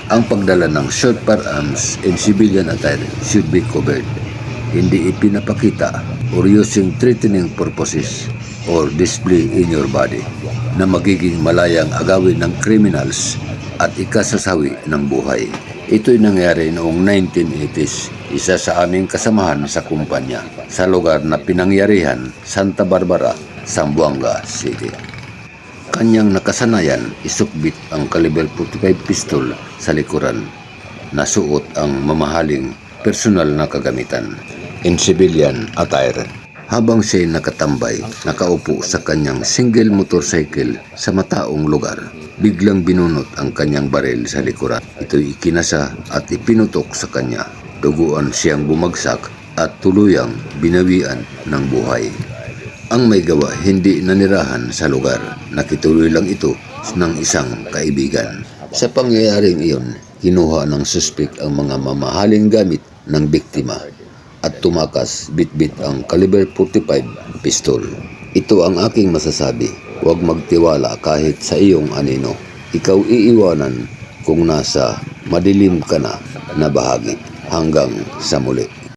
Ang pagdala ng short firearms in civilian attire should be covered. Hindi ipinapakita or using threatening purposes or display in your body na magiging malayang agawin ng criminals at ikasasawi ng buhay. Ito'y nangyari noong 1980s, isa sa aming kasamahan sa kumpanya sa lugar na pinangyarihan, Santa Barbara, Zamboanga City. Kanyang nakasanayan, isukbit ang caliber 45 pistol sa likuran. Nasuot ang mamahaling personal na kagamitan in civilian attire. Habang siya'y nakatambay, nakaupo sa kanyang single motorcycle sa mataong lugar, biglang binunot ang kanyang baril sa likuran. Ito'y ikinasa at ipinutok sa kanya. Duguan siyang bumagsak at tuluyang binawian ng buhay. Ang may gawa hindi nanirahan sa lugar, nakituloy lang ito ng isang kaibigan. Sa pangyayaring iyon, kinuha ng suspect ang mga mamahaling gamit ng biktima at tumakas bitbit ang caliber 45 pistol. Ito ang aking masasabi, huwag magtiwala kahit sa iyong anino. Ikaw iiwanan kung nasa madilim ka na bahagi. Hanggang sa muli.